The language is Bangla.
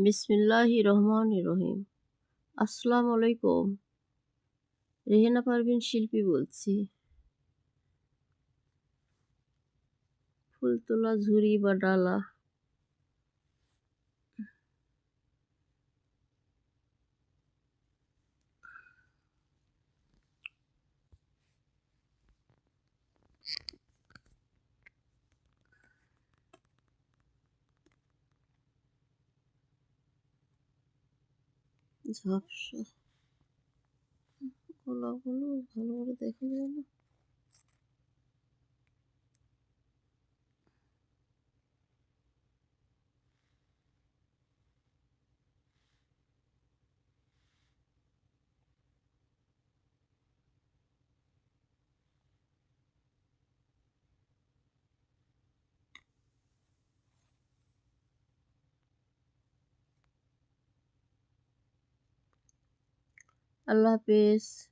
বিসমিল্লাহির রহমানির রহিম। আসসালামু আলাইকুম। রেহেনা পারভীন শিল্পী বলছি। ফুল তোলা ঝুড়ি বা ডালা। ঝাপসা কলাগুলো ভালো করে দেখা যায় না। আল্লাহ হাফেজ।